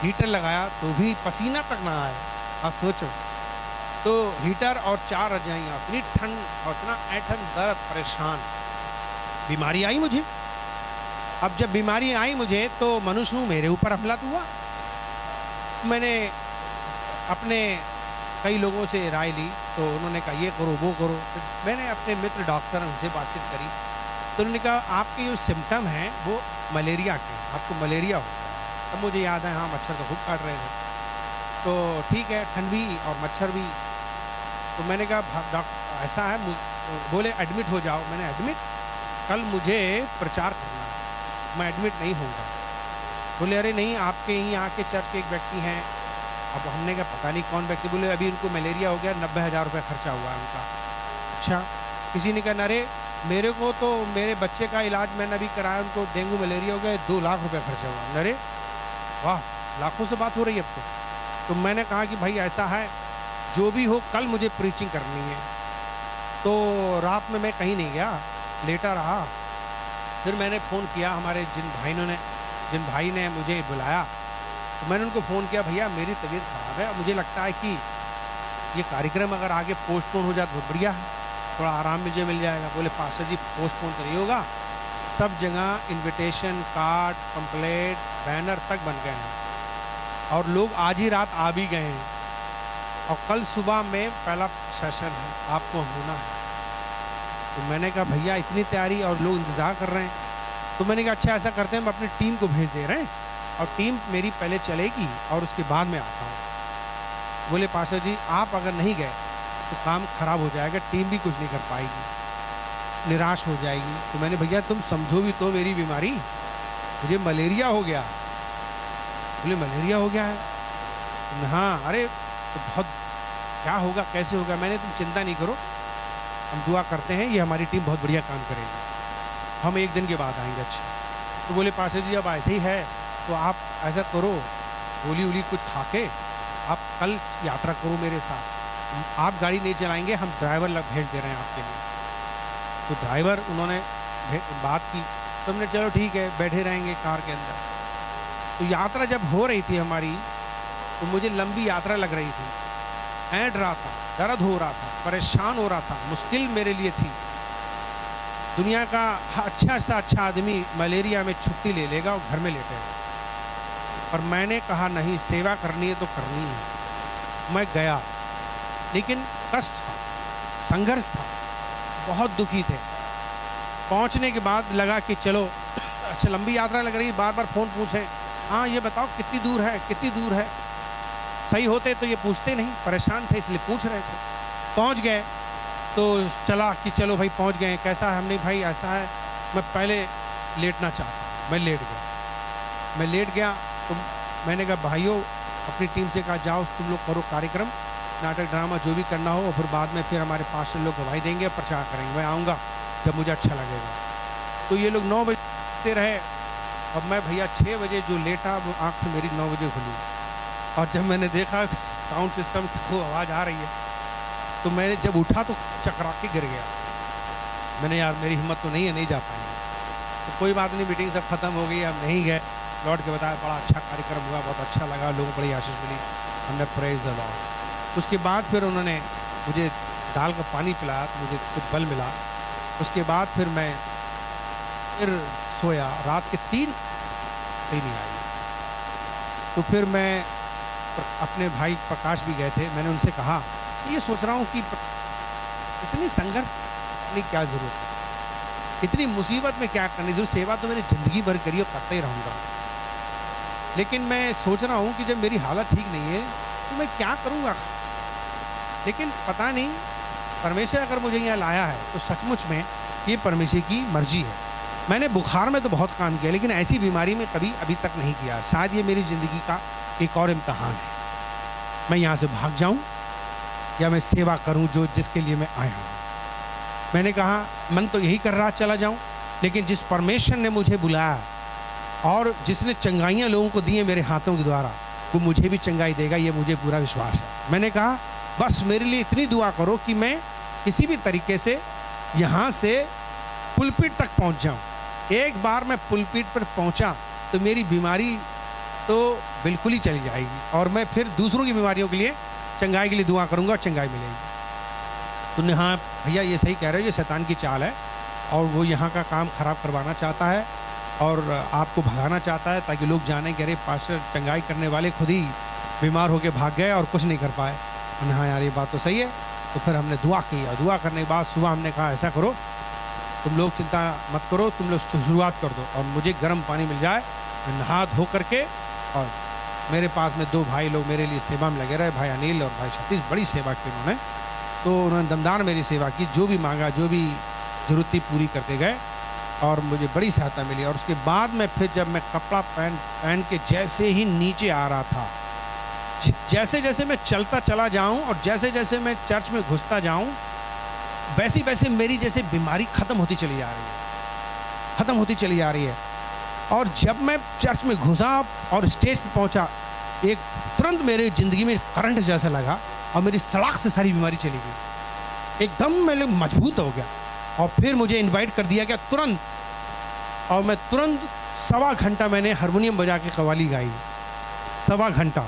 Heater लगाया तो भी पसीना तक ना आए। आप सोचो, तो हीटर और 4 रजाइयाँ, इतनी ठंड और इतना ऐंठन, दर्द, परेशान, बीमारी आई मुझे। अब जब बीमारी आई मुझे तो मनुष्य हूँ, मेरे ऊपर हमला तो हुआ। मैंने अपने कई लोगों से राय ली तो उन्होंने कहा ये करो वो करो। फिर मैंने अपने मित्र डॉक्टर हैं उनसे बातचीत करी तो उन्होंने कहा आपके जो सिम्टम हैं वो मलेरिया के, आपको मलेरिया हो गया। तब मुझे याद है हाँ मच्छर तो खूब काट रहे थे, तो ठीक है ठंड भी और मच्छर भी। तो मैंने कहा डॉक्टर ऐसा है, बोले एडमिट हो जाओ। मैंने एडमिट, कल मुझे प्रचार करना है, मैं एडमिट नहीं होऊंगा। बोले अरे नहीं, आपके यहीं आके चर्च के एक व्यक्ति हैं। अब हमने कहा पता नहीं कौन व्यक्ति। बोले अभी उनको मलेरिया हो गया, 90,000 रुपये खर्चा हुआ है उनका। अच्छा, किसी ने कहा अरे मेरे को तो मेरे बच्चे का इलाज मैंने अभी कराया, उनको डेंगू मलेरिया हो गया, 2 लाख रुपये खर्चा हुआ। अरे वाह, लाखों से बात हो रही है अब तो मैंने कहा कि भाई ऐसा है, जो भी हो कल मुझे प्रीचिंग करनी है। तो रात में मैं कहीं नहीं गया, लेटा रहा। फिर मैंने फ़ोन किया हमारे जिन भाई ने मुझे बुलाया, तो मैंने उनको फ़ोन किया, भैया मेरी तबीयत ख़राब है और मुझे लगता है कि ये कार्यक्रम अगर आगे पोस्टपोन हो जाए तो बढ़िया है, थोड़ा आराम मुझे मिल जाएगा। बोले पास्टर जी पोस्टपोन तो नहीं होगा, सब जगह इनविटेशन कार्ड, पंपलेट, बैनर तक बन गए हैं और लोग आज ही रात आ भी गए हैं और कल सुबह में पहला सेशन है, आपको होना है। तो मैंने कहा भैया इतनी तैयारी और लोग इंतज़ार कर रहे हैं। तो मैंने कहा अच्छा ऐसा करते हैं, हम अपनी टीम को भेज दे रहे हैं और टीम मेरी पहले चलेगी और उसके बाद में आता हूँ। बोले पास्टर जी आप अगर नहीं गए तो काम खराब हो जाएगा, टीम भी कुछ नहीं कर पाएगी, निराश हो जाएगी। तो मैंने भैया तुम समझो भी तो मेरी बीमारी, मुझे मलेरिया हो गया। बोले मलेरिया हो गया है? हाँ। अरे तो बहुत क्या होगा कैसे होगा? मैंने तुम चिंता नहीं करो, हम दुआ करते हैं, ये हमारी टीम बहुत बढ़िया काम करेगी, हम 1 दिन के बाद आएंगे। अच्छा। तो बोले पास्टर जी अब ऐसे ही है तो आप ऐसा करो, गोली वोली कुछ खा के आप कल यात्रा करो मेरे साथ, आप गाड़ी नहीं चलाएंगे, हम ड्राइवर भेज दे रहे हैं आपके लिए। तो ड्राइवर उन्होंने बात की तो हमने चलो ठीक है बैठे रहेंगे कार के अंदर। तो यात्रा जब हो रही थी हमारी तो मुझे लंबी यात्रा लग रही थी, ऐंठ रहा था, दर्द हो रहा था, परेशान हो रहा था, मुश्किल मेरे लिए थी। दुनिया का अच्छा से अच्छा आदमी मलेरिया में छुट्टी ले लेगा और घर में लेटेगा, और मैंने कहा नहीं, सेवा करनी है तो करनी है। मैं गया, लेकिन कष्ट था, संघर्ष था, बहुत दुखी थे। पहुंचने के बाद लगा कि चलो अच्छा लंबी यात्रा लग रही, बार बार फ़ोन पूछें, हाँ ये बताओ कितनी दूर है कितनी दूर है। सही होते तो ये पूछते नहीं, परेशान थे इसलिए पूछ रहे थे। पहुंच गए तो चला कि चलो भाई पहुंच गए, कैसा है? हमने भाई ऐसा है, मैं पहले लेटना चाहता हूँ। मैं लेट गया तो मैंने कहा भाइयों अपनी टीम से कहा जाओ तुम लोग करो कार्यक्रम, नाटक ड्रामा जो भी करना हो, और फिर बाद में फिर हमारे पास लोग गवाही देंगे, प्रचार करेंगे, मैं आऊँगा जब मुझे अच्छा लगेगा। तो ये लोग 9 बजे रहे और मैं भैया 6 बजे जो लेटा वो आँख मेरी 9 बजे खुली, और जब मैंने देखा साउंड सिस्टम को आवाज़ आ रही है तो मैंने जब उठा तो चकरा के गिर गया। मैंने यार मेरी हिम्मत तो नहीं है, नहीं जा पाएंगे। तो कोई बात नहीं, मीटिंग सब खत्म हो गई, हम नहीं गए। लौट के बताया बड़ा अच्छा कार्यक्रम हुआ, बहुत अच्छा लगा, लोगों को बड़ी आशीष मिली, हमने प्रेज द लॉर्ड। उसके बाद फिर उन्होंने मुझे दाल का पानी पिलाया तो मुझे कुछ बल मिला। उसके बाद फिर मैं फिर सोया, रात के 3 नहीं आई। तो फिर मैं अपने भाई प्रकाश भी गए थे, मैंने उनसे कहा ये सोच रहा हूँ कि इतनी संघर्ष करने की क्या ज़रूरत है, इतनी मुसीबत में क्या करनी जरूर, सेवा तो मेरी ज़िंदगी भर करी और करता ही रहूँगा। लेकिन मैं सोच रहा हूँ कि जब मेरी हालत ठीक नहीं है तो मैं क्या करूँगा। लेकिन पता नहीं परमेश्वर अगर मुझे यहाँ लाया है तो सचमुच में ये परमेश्वर की मर्जी है। मैंने बुखार में तो बहुत काम किया लेकिन ऐसी बीमारी में कभी अभी तक नहीं किया। शायद ये मेरी ज़िंदगी का एक और इम्तहान है, मैं यहाँ से भाग जाऊँ या मैं सेवा करूँ जो जिसके लिए मैं आया हूँ। मैंने कहा मन तो यही कर रहा चला जाऊँ, लेकिन जिस परमेश्वर ने मुझे बुलाया और जिसने चंगाइयाँ लोगों को दी हैं मेरे हाथों के द्वारा, वो मुझे भी चंगाई देगा, ये मुझे पूरा विश्वास है। मैंने कहा बस मेरे लिए इतनी दुआ करो कि मैं किसी भी तरीके से यहाँ से पुलपिट तक पहुँच जाऊँ। एक बार मैं पुलपिट पर पहुँचा तो मेरी बीमारी तो बिल्कुल ही चली जाएगी और मैं फिर दूसरों की बीमारियों के लिए चंगाई के लिए दुआ करूँगा और चंगाई मिलेगी। तुमने हाँ भैया ये सही कह रहे हो, ये शैतान की चाल है और वो यहाँ का काम ख़राब करवाना चाहता है और आपको भगाना चाहता है ताकि लोग जाने कि अरे पास्टर चंगाई करने वाले खुद ही बीमार होके भाग गए और कुछ नहीं कर पाए। हमने हाँ यार ये बात तो सही है। तो फिर हमने दुआ की और दुआ करने के बाद सुबह हमने कहा ऐसा करो, तुम लोग चिंता मत करो, तुम लोग शुरुआत कर दो और मुझे गर्म पानी मिल जाए, मैं नहा धो करके, और मेरे पास में 2 भाई लोग मेरे लिए सेवा में लगे रहे, भाई अनिल और भाई सतीश, बड़ी सेवा की उन्होंने। तो उन्होंने दमदार मेरी सेवा की, जो भी मांगा जो भी जरूरत थी पूरी करते गए और मुझे बड़ी सहायता मिली। और उसके बाद में फिर जब मैं कपड़ा पहन के जैसे ही नीचे आ रहा था, जैसे जैसे मैं चलता चला जाऊं और जैसे जैसे मैं चर्च में घुसता जाऊं, वैसे वैसे मेरी जैसे बीमारी खत्म होती चली जा रही है, खत्म होती चली जा रही है। और जब मैं चर्च में घुसा और स्टेज पे पहुंचा, एक तुरंत मेरे ज़िंदगी में करंट जैसा लगा और मेरी सड़क से सारी बीमारी चली गई, एकदम मैं मजबूत हो गया। और फिर मुझे इनवाइट कर दिया गया तुरंत, और मैं तुरंत 1.25 घंटा मैंने हारमोनियम बजा के कव्वाली गाई, 1.25 घंटा।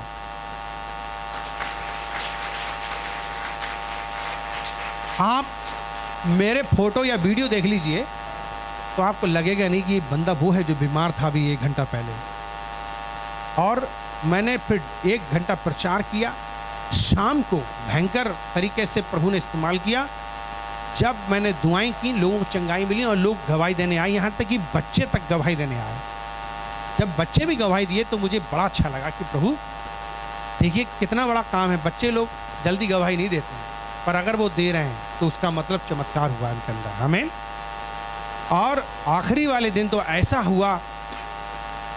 आप मेरे फोटो या वीडियो देख लीजिए तो आपको लगेगा नहीं कि ये बंदा वो है जो बीमार था अभी 1 घंटा पहले। और मैंने फिर 1 घंटा प्रचार किया, शाम को भयंकर तरीके से प्रभु ने इस्तेमाल किया। जब मैंने दुआएं की, लोगों को चंगाई मिली और लोग गवाही देने आए, यहाँ तक कि बच्चे तक गवाही देने आए। जब बच्चे भी गवाही दिए तो मुझे बड़ा अच्छा लगा कि प्रभु देखिए कितना बड़ा काम है। बच्चे लोग जल्दी गवाही नहीं देते हैं, पर अगर वो दे रहे हैं तो उसका मतलब चमत्कार हुआ उनके अंदर। आमीन। और आखिरी वाले दिन तो ऐसा हुआ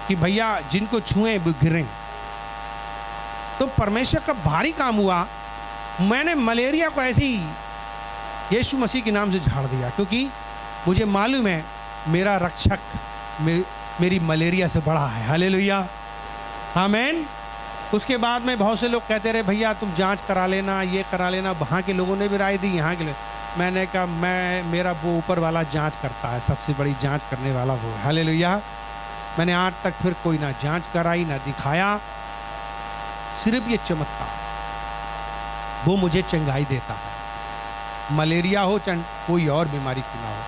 कि भैया जिनको छुए वो गिरे। तो परमेश्वर का भारी काम हुआ। मैंने मलेरिया को ऐसे ही यीशु मसीह के नाम से झाड़ दिया, क्योंकि मुझे मालूम है मेरा रक्षक मेरी मलेरिया से बड़ा है। हालेलुया, आमीन। उसके बाद में बहुत से लोग कहते रहे भैया तुम जांच करा लेना, ये करा लेना। वहाँ के लोगों ने भी राय दी, यहाँ के लोग। मैंने कहा मेरा वो ऊपर वाला जांच करता है, सबसे बड़ी जांच करने वाला वो है। हालेलुया। मैंने आज तक फिर कोई ना जांच कराई ना दिखाया, सिर्फ ये चमत्कार वो मुझे चंगाई देता है। मलेरिया हो चाहे कोई और बीमारी क्यों ना हो,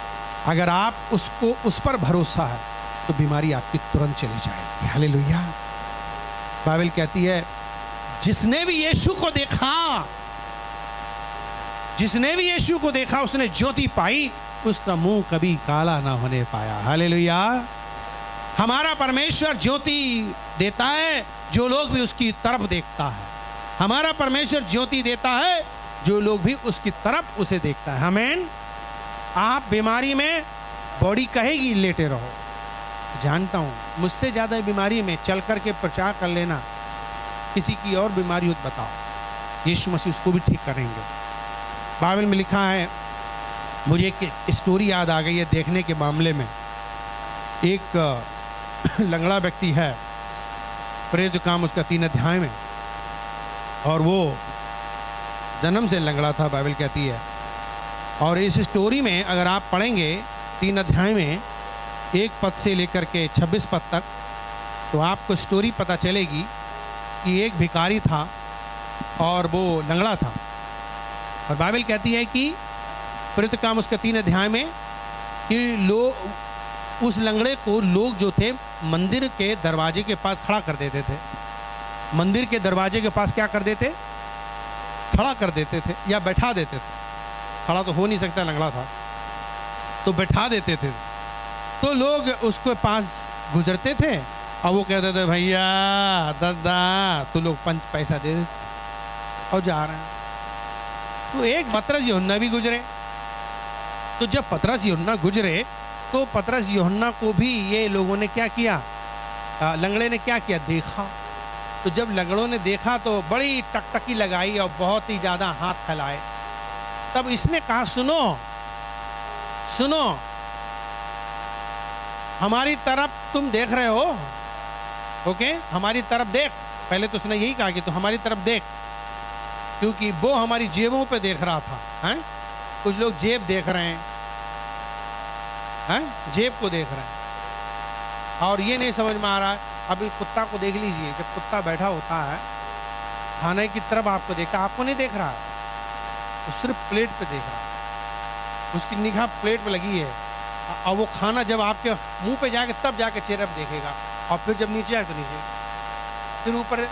अगर आप उस पर भरोसा है तो बीमारी आपकी तुरंत चली जाएगी। हालेलुया। बाइबल कहती है जिसने भी यीशु को देखा, जिसने भी यीशु को देखा उसने ज्योति पाई, उसका मुंह कभी काला ना होने पाया। हालेलुया। हमारा परमेश्वर ज्योति देता है जो लोग भी उसकी तरफ देखता है। हमारा परमेश्वर ज्योति देता है जो लोग भी उसकी तरफ उसे देखता है। आमीन। आप बीमारी में बॉडी कहेगी लेटे रहो, जानता हूं मुझसे ज्यादा बीमारी में चल करके प्रचार कर लेना, किसी की और बीमारी हो तो बताओ, यीशु मसीह उसको भी ठीक करेंगे। बाइबल में लिखा है, मुझे एक स्टोरी याद आ गई है देखने के मामले में। एक लंगड़ा व्यक्ति है, प्रेरित काम उसका 3 अध्याय में, और वो जन्म से लंगड़ा था बाइबल कहती है। और इस स्टोरी में अगर आप पढ़ेंगे 3 अध्याय में 1 पद से लेकर के 26 पद तक, तो आपको स्टोरी पता चलेगी कि एक भिखारी था और वो लंगड़ा था। और बाइबल कहती है कि प्रेरित काम उसके 3 अध्याय में कि लोग उस लंगड़े को लोग जो थे मंदिर के दरवाजे के पास खड़ा कर देते थे। मंदिर के दरवाजे के पास क्या कर देते? खड़ा कर देते थे या बैठा देते थे। खड़ा तो हो नहीं सकता, लंगड़ा था, तो बैठा देते थे। तो लोग उसके पास गुजरते थे और वो कहते थे भैया दादा, तो लोग 5 पैसा दे देते और जा रहे हैं। तो एक पतरस यूहन्ना भी गुजरे। तो जब पतरस यूहन्ना गुजरे तो पतरस यूहन्ना को भी ये लोगों ने क्या किया, लंगड़े ने क्या किया, देखा। तो जब लंगड़ों ने देखा तो बड़ी टकटकी लगाई और बहुत ही ज़्यादा हाथ फैलाए। तब इसने कहा सुनो सुनो, हमारी तरफ तुम देख रहे हो, ओके, हमारी तरफ देख। पहले तो उसने यही कहा कि तू हमारी तरफ देख, क्योंकि वो हमारी जेबों पे देख रहा था। हैं? कुछ लोग जेब देख रहे हैं, जेब को देख रहे हैं, और ये नहीं समझ में आ रहा है अभी कुत्ता को देख लीजिए, जब कुत्ता बैठा होता है खाने की तरफ आपको देखता, आपको नहीं देख रहा है, वो सिर्फ प्लेट पे देख रहा है, उसकी निगाह प्लेट पे लगी है। और वो खाना जब आपके मुंह पे जाके तब जाके चेहरे पे देखेगा, और फिर जब नीचे आए तो नीचे, फिर ऊपर।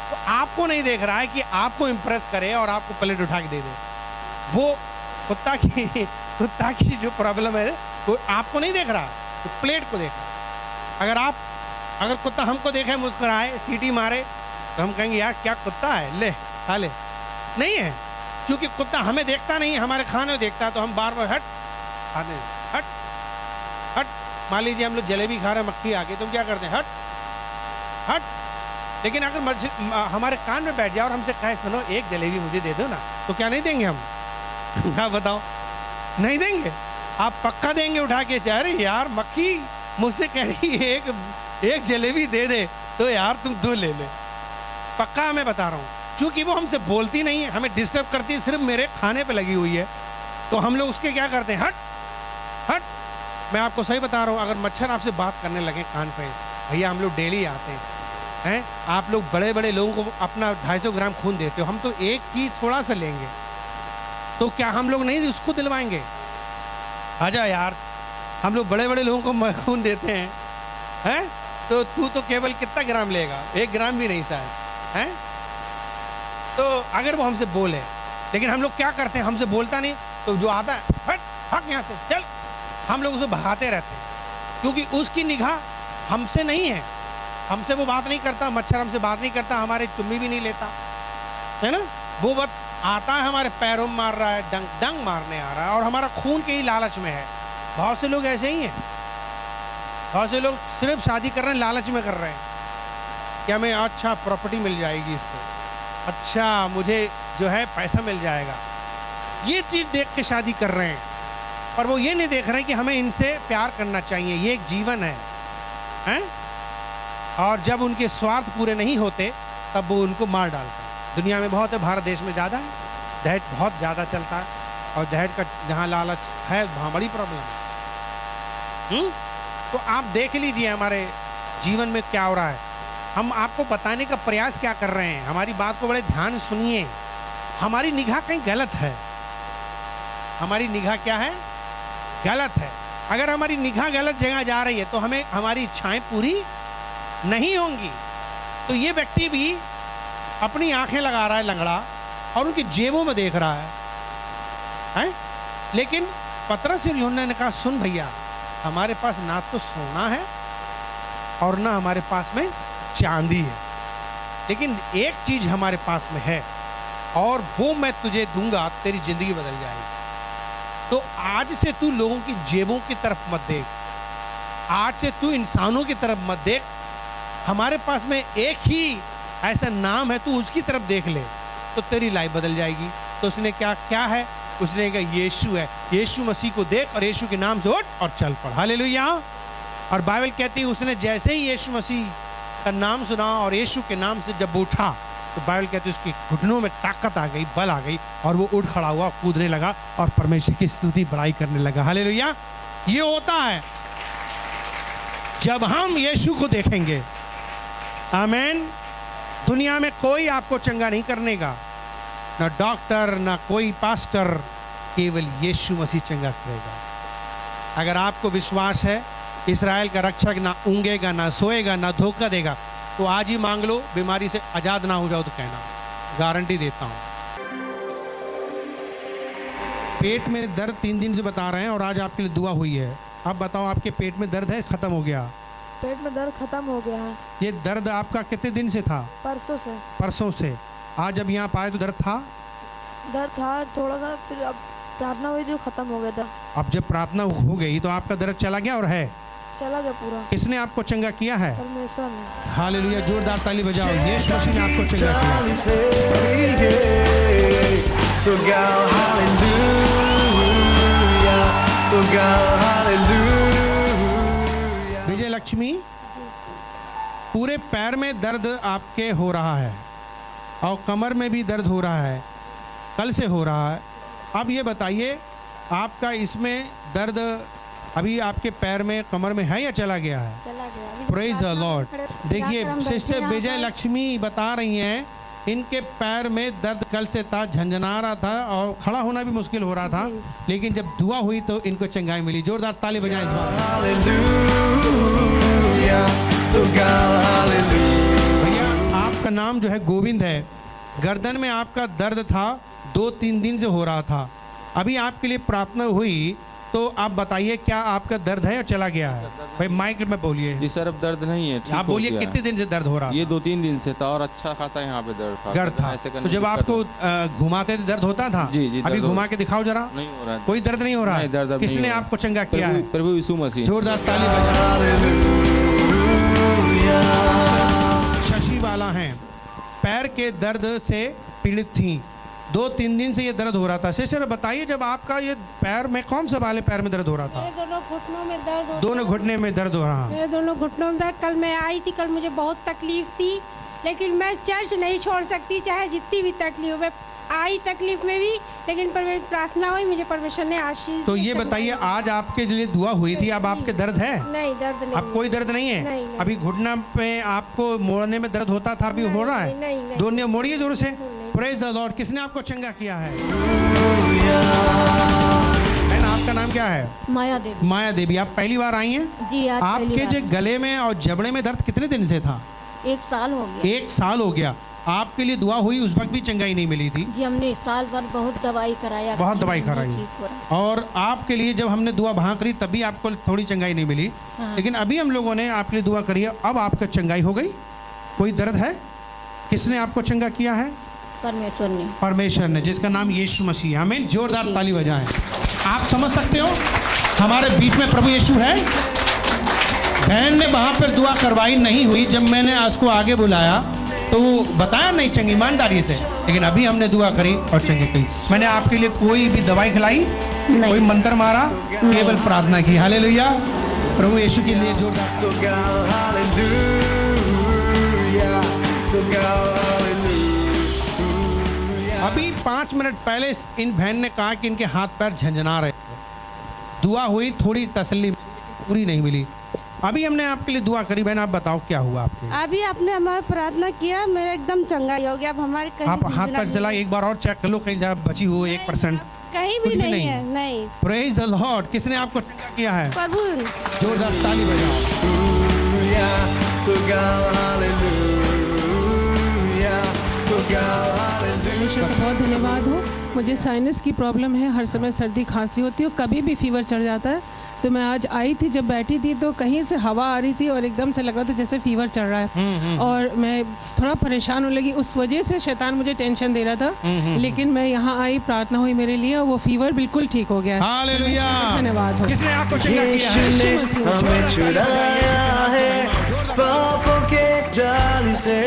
तो आपको नहीं देख रहा है कि आपको इम्प्रेस करे और आपको प्लेट उठा के दे दे। वो कुत्ता की जो प्रॉब्लम है वो आपको नहीं देख रहा, तो प्लेट को देख रहा। अगर कुत्ता हमको देखे मुस्कुराए सीटी मारे तो हम कहेंगे यार क्या कुत्ता है, ले खा ले। नहीं है, क्योंकि कुत्ता हमें देखता नहीं है, हमारे खाने को देखता है, तो हम बार बार हट खाने हट हट। मान लीजिए हम लोग जलेबी खा रहे हैं, मक्खी आ गई, तो हम क्या करते हैं, हट हट। लेकिन अगर हमारे कान में बैठ जाए और हमसे कहे सुनो एक जलेबी मुझे दे दो ना, तो क्या नहीं देंगे हम? आप बताओ, नहीं देंगे? आप पक्का देंगे उठा के? अरे यार मक्खी मुझसे कह रही है एक जलेबी दे दे, तो यार तुम दो ले ले। पक्का मैं बता रहा हूँ, क्योंकि वो हमसे बोलती नहीं है, हमें डिस्टर्ब करती है, सिर्फ मेरे खाने पे लगी हुई है, तो हम लोग उसके क्या करते हैं, हट हट। मैं आपको सही बता रहा हूँ, अगर मच्छर आपसे बात करने लगे कान पे, भैया हम लोग डेली आते हैं, आप लोग बड़े बड़े लोगों को अपना 250 ग्राम खून देते हो, हम तो एक ही थोड़ा सा लेंगे, तो क्या हम लोग नहीं उसको दिलवाएंगे? आजा यार, हम लोग बड़े बड़े लोगों को खून देते हैं, तो तू तो केवल कितना ग्राम लेगा? 1 ग्राम भी नहीं शायद, हैं? तो अगर वो हमसे बोले, लेकिन हम लोग क्या करते हैं, हमसे बोलता नहीं, तो जो आता है हट हट यहाँ से चल, हम लोग उसे भगाते रहते हैं, क्योंकि उसकी निगाह हमसे नहीं है, हमसे वो बात नहीं करता, मच्छर हमसे बात नहीं करता, हमारे चुम्मी भी नहीं लेता, है ना? वो बात आता है हमारे पैरों में मार रहा है, डंग डंग मारने आ रहा है, और हमारा खून के ही लालच में है। बहुत से लोग ऐसे ही हैं, बहुत से लोग सिर्फ शादी कर रहे हैं, लालच में कर रहे हैं कि हमें अच्छा प्रॉपर्टी मिल जाएगी इससे, अच्छा मुझे जो है पैसा मिल जाएगा, ये चीज़ देख के शादी कर रहे हैं, पर वो ये नहीं देख रहे हैं कि हमें इनसे प्यार करना चाहिए, ये एक जीवन है, हैं? और जब उनके स्वार्थ पूरे नहीं होते तब वो उनको मार डालता है। दुनिया में बहुत है, भारत देश में ज़्यादा है, दहेज बहुत ज़्यादा चलता है, और दहेज का जहाँ लालच है वहाँ बड़ी प्रॉब्लम है। तो आप देख लीजिए हमारे जीवन में क्या हो रहा है, हम आपको बताने का प्रयास क्या कर रहे हैं, हमारी बात को बड़े ध्यान सुनिए। हमारी निगाह कहीं गलत है, हमारी निगाह क्या है, गलत है। अगर हमारी निगाह गलत जगह जा रही है तो हमें हमारी इच्छाएं पूरी नहीं होंगी। तो ये व्यक्ति भी अपनी आंखें लगा रहा है लंगड़ा, और उनकी जेबों में देख रहा है? लेकिन पतरस और यूहन्ना ने कहा सुन भैया, हमारे पास ना तो सोना है और ना हमारे पास में चांदी है, लेकिन एक चीज हमारे पास में है, और वो मैं तुझे दूंगा, तेरी जिंदगी बदल जाएगी। तो आज से तू लोगों की जेबों की तरफ मत देख, आज से तू इंसानों की तरफ मत देख, हमारे पास में एक ही ऐसा नाम है, तू उसकी तरफ देख ले, तो तेरी लाइफ बदल जाएगी। तो उसने क्या है, उसने कहा यीशु है, यीशु मसीह को देख और यीशु के नाम से उठ और चल पड़। हालेलुया। और बाइबल कहती है उसने जैसे ही यीशु मसीह का नाम सुना और यीशु के नाम से जब उठा, तो बाइबल कहती है उसकी घुटनों में ताकत आ गई, बल आ गई, और वो उठ खड़ा हुआ, कूदने लगा और परमेश्वर की स्तुति बड़ाई करने लगा। हालेलुया। ये होता है जब हम यीशु को देखेंगे। आमीन। दुनिया में कोई आपको चंगा नहीं करने का, ना डॉक्टर ना कोई पास्टर, केवल यीशु मसीह चंगा करेगा। अगर आपको विश्वास है इस्राएल का रक्षक ना ऊँगेगा, ना सोएगा, ना धोखा देगा, तो आज ही मांग लो, बीमारी से आजाद ना हो जाओ तो कहना, गारंटी देता हूं। पेट में दर्द 3 दिन से बता रहे हैं और आज आपके लिए दुआ हुई है। अब बताओ आपके पेट में दर्द है, खत्म हो गया? पेट में दर्द खत्म हो गया है। ये दर्द आपका कितने दिन से था? परसों से। परसों से। आज जब यहाँ पाए तो दर्द था? दर्द था थोड़ा सा, फिर अब प्रार्थना हुई तो खत्म हो गया था। अब जब प्रार्थना हो गई तो आपका दर्द चला गया और है? चला गया पूरा। किसने आपको चंगा किया है? परमेश्वर ने। हालेलुया। जोरदार ताली बजाओ। यीशु मसीह ने आपको चंगा किया। विजय लक्ष्मी, पूरे पैर में दर्द आपके हो रहा है और कमर में भी दर्द हो रहा है, कल से हो रहा है। अब ये बताइए आपका इसमें दर्द अभी आपके पैर में कमर में है या चला गया है? चला गया। अभी प्रेज द प्रार्थना लॉर्ड। में खड़े- देखिए जाकर हम बैठे सिस्टर यहाँ विजय पर। लक्ष्मी बता रही हैं इनके पैर में दर्द कल से था, झंझना रहा था और खड़ा होना भी मुश्किल हो रहा था, लेकिन जब दुआ हुई तो इनको चंगाई मिली। जोरदार ताली बजाएं इस बार। भैया आपका नाम जो है गोविंद है, गर्दन में आपका दर्द था, 2-3 दिन से हो रहा था। अभी आपके लिए प्रार्थना हुई तो आप बताइए क्या आपका दर्द है या चला गया है? भाई माइक में बोलिए। जी सर, अब दर्द नहीं है, ठीक आप हो बोलिए गया है। कितने दिन से दर्द हो रहा ये था? 2-3 दिन से था और अच्छा खासा यहाँ पे दर्द था। दर्द था। ऐसे करने तो जब की आपको दिक्कत घुमाते थे दर्द होता था? जी, जी, अभी दर्द घुमा हो- के दिखाओ जरा। नहीं हो रहा है। कोई दर्द नहीं हो रहा नहीं, दर्द है? अब नहीं किसने हो रहा। आपको चंगा किया है? प्रभु यीशु मसीह। जोरदार ताली बजाएं। शशि वाला हैं, पैर के दर्द से पीड़ित थी, 2-3 दिन से ये दर्द हो रहा था। सिस्टर बताइए जब आपका ये पैर में कौन से वाले पैर में दर्द हो रहा था? मेरे दोनों घुटनों में दर्द होता दोनों है। घुटने में दर्द हो रहा। मेरे दोनों घुटनों में दर्द। कल मैं आई थी, कल मुझे बहुत तकलीफ थी, लेकिन मैं चर्च नहीं छोड़ सकती, चाहे जितनी भी तकलीफ हो। मैं आई तकलीफ में भी, लेकिन प्रार्थना हुई, मुझे परमेश्वर ने आशीष तो दी। ये बताइए आज आपके लिए दुआ हुई थी, अब आपके दर्द है? नहीं, दर्द नहीं। अब कोई दर्द नहीं है? नहीं, नहीं। अभी घुटना पे आपको मोड़ने में दर्द होता था, अभी हो रहा है? नहीं, नहीं। दोनों मोड़िए जोर से। नहीं। Praise the Lord. किसने आपको चंगा किया है? बहन आपका नाम क्या है? माया देवी। माया देवी। आप पहली बार आई हैं? जी आज पहली आपके बार। जो गले में और जबड़े में दर्द कितने दिन से था? 1 साल हो गया। 1 साल हो गया। आपके लिए दुआ हुई, उस वक्त भी चंगाई नहीं मिली थी जी हमने साल भर बहुत दवाई कराया। बहुत दवाई नहीं कराई। ठीक हो रहा। और आपके लिए जब हमने दुआ वहाँ करी तभी आपको थोड़ी चंगाई नहीं मिली, हाँ। लेकिन अभी हम लोगों ने आपके लिए दुआ करी है, अब आपका चंगाई हो गई। कोई दर्द है? किसने आपको चंगा किया है? परमेश्वर ने। परमेश्वर ने, जिसका नाम यीशु मसीह है। हमें जोरदार ताली बजाएं। आप समझ सकते हो हमारे बीच में प्रभु यीशु है। बहन ने वहां पर दुआ करवाई नहीं हुई, जब मैंने उसको आगे बुलाया तो वो बताया नहीं चंगी ईमानदारी से, लेकिन अभी हमने दुआ करी और चंगी की। मैंने आपके लिए कोई भी दवाई खिलाई, कोई मंत्र मारा, केवल प्रार्थना की। हालेलुया। प्रभु यीशु के लिए जोरदार। अभी 5 मिनट पहले इन बहन ने कहा कि इनके हाथ पैर झंझना रहे थे। दुआ हुई, थोड़ी तसल्ली मिली, लेकिन पूरी नहीं मिली। अभी हमने आपके लिए दुआ करी। बहन आप बताओ क्या हुआ आपके? अभी आपने हमारी प्रार्थना किया, मेरा एकदम चंगाई हो गया। अब हमारे कहीं आप हाथ झुंझुना पैर चला एक बार और चेक कर लो, कहीं जरा बची हो 1%। कहीं कुछ भी भी नहीं नहीं है। नहीं, प्रेज द लॉर्ड। किसने आपको चंगा किया है? प्रभु। जोरदार ताली बजाओ। परमेश्वर का बहुत धन्यवाद हो। मुझे साइनस की प्रॉब्लम है, हर समय सर्दी खांसी होती है और कभी भी फीवर चढ़ जाता है। तो मैं आज आई थी, जब बैठी थी तो कहीं से हवा आ रही थी और एकदम से लग रहा था जैसे फीवर चढ़ रहा है और मैं थोड़ा परेशान होने लगी। उस वजह से शैतान मुझे टेंशन दे रहा था, लेकिन मैं यहाँ आई, प्रार्थना हुई मेरे लिए और वो फीवर बिल्कुल ठीक हो गया है। हालेलुया। धन्यवाद हो। किसने आपको चंगा किया है? यीशु मसीह। हमें छुड़ाया है पापों के जाल से।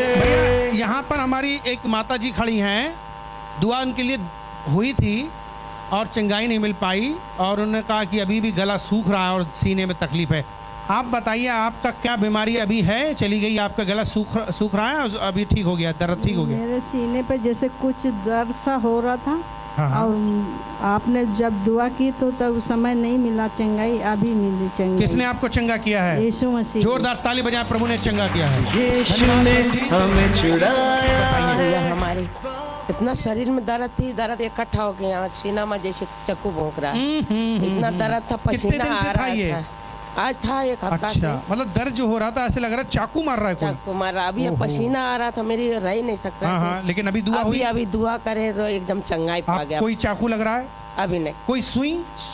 यहाँ पर हमारी एक माता जी खड़ी हैं, दुआ उनके लिए हुई थी और चंगाई नहीं मिल पाई और उन्होंने कहा कि अभी भी गला सूख रहा है और सीने में तकलीफ है। आप बताइए आपका क्या बीमारी अभी है? चली गई? आपका गला सूख रहा है, अभी ठीक हो गया, दर्द ठीक हो गया? मेरे सीने पे जैसे कुछ दर्द सा हो रहा था। हाँ, हाँ। और आपने जब दुआ की तो तब समय नहीं मिला चंगाई, अभी मिली चंगाई। किसने आपको चंगा किया है? यीशु मसीह। जोरदार ताली बजाएं। प्रभु ने चंगा किया है। यीशु ने हमें छुड़ाया है। हमारे इतना शरीर में दर्द थी, दर्द इकट्ठा हो गया, यहाँ सीना में जैसे चक्कू भोंक रहा है। इतना दर्द था, कितने पसीना दिन से आ था रहा ये? था। आज था 1 हफ्ता से। अच्छा, मतलब दर्द जो हो रहा था ऐसे लग रहा है चाकू मार रहा है कोई। चक्कू मार रहा, अभी ओहो। पसीना आ रहा था, मेरी रह ही नहीं सकता हाँ हाँ, लेकिन अभी दुआ हुई? अभी दुआ करे तो एकदम चंगाई पा आप गया। कोई चाकू लग रहा है? अभी नहीं, कोई सुई?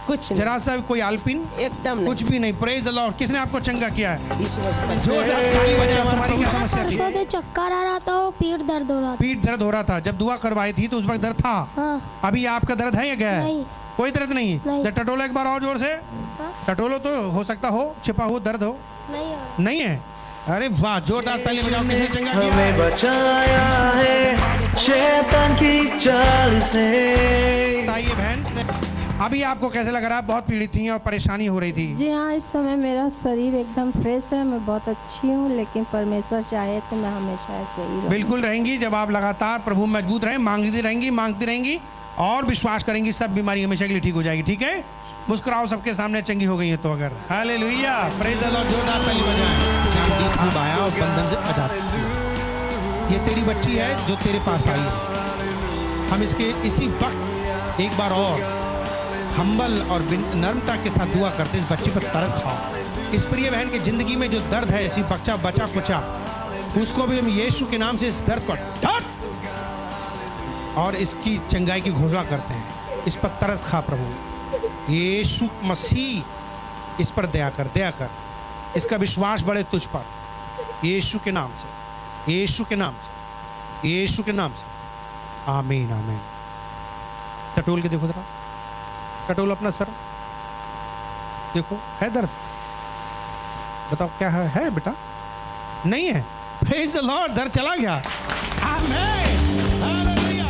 कुछ नहीं, जरा सा कोई आलपिन? एकदम नहीं। कुछ भी नहीं। Praise the Lord. किसने आपको चंगा किया है? यीशु मसीह। जोरदार ताली बजाओ। तुम्हारी क्या समस्या थी? परसों से चक्कर आ रहा था और पीठ दर्द हो रहा था। पीठ दर्द हो रहा था। जब दुआ करवाई थी तो उस वक्त दर्द था। हाँ। अभी आपका दर्द है या गया है? नहीं। कोई दर्द नहीं है? नहीं। जब टटोलो एक बार और जोर से। हाँ? टटोलो तो हो सकता हो छिपा हो दर्द हो। नहीं आ नहीं है? अरे वाह, जोरदार ताली बजाओ। किसने चंगा किया हमें है? बचाया है शैतान की चाल से। बताइए बहन, अभी आपको कैसे लग रहा है? बहुत पीड़ित थी और परेशानी हो रही थी। जी हाँ, इस समय मेरा शरीर एकदम फ्रेश है, मैं बहुत अच्छी हूँ, लेकिन परमेश्वर चाहे तो मैं हमेशा ऐसे ही रहूँ। बिल्कुल रहेंगी जब आप लगातार प्रभु में मजबूत रहें, मांगती रहेंगी और विश्वास करेंगी सब बीमारी हमेशा के लिए ठीक हो जाएगी। ठीक है, मुस्कुराओ सबके सामने, चंगी हो गई है तो। अगर हालेलुया, प्रेज़ द लॉर्ड, जोरदार ताली बजाएं। शांति खूब आया और बंधन से आजाद किया। ये तेरी बच्ची है जो तेरे पास आई है। हम इसके इसी वक्त एक बार और हम्बल और नर्मता के साथ दुआ करते, इस बच्ची पर तरस खाओ। इस प्रिय बहन की जिंदगी में जो दर्द है, इसी बच्चा बचा कुचा, उसको भी हम यीशु के नाम से इस दर्द को हट और इसकी चंगाई की घोषणा करते हैं। इस पर तरस खा प्रभु यीशु मसीह, इस पर दया कर, दया कर। इसका विश्वास बढ़े तुझ पर, यीशु के नाम से, यीशु के नाम से, यीशु के नाम से। आमीन आमीन। टटोल के देखो जरा, टटोल अपना सर, देखो है दर्द, बताओ क्या है बेटा? नहीं है। प्रेज़ द लॉर्ड, दर्द चला गया। आमीन, हालेलुया।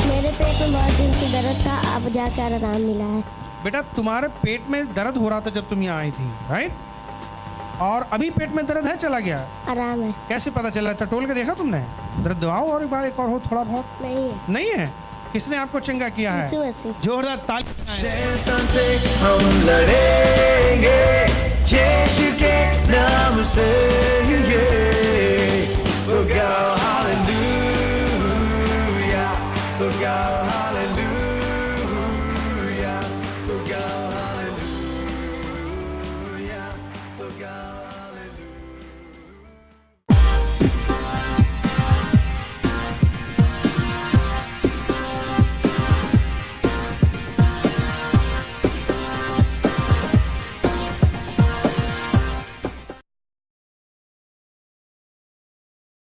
मेरे पेट में बहुत दिन से दर्द था, अब जाकर आराम मिला है। बेटा तुम्हारे पेट में दर्द हो रहा था जब तुम यहाँ आई थी, राइट? और अभी पेट में दर्द है, चला गया? आराम है। कैसे पता चला? टटोल के देखा तुमने? दर्द दबाओ और एक बार, एक और हो थोड़ा बहुत। नहीं है। नहीं है? किसने आपको चंगा किया है? यीशु मसीह। जोरदार ताली। शैतान से हम लड़ेंगे,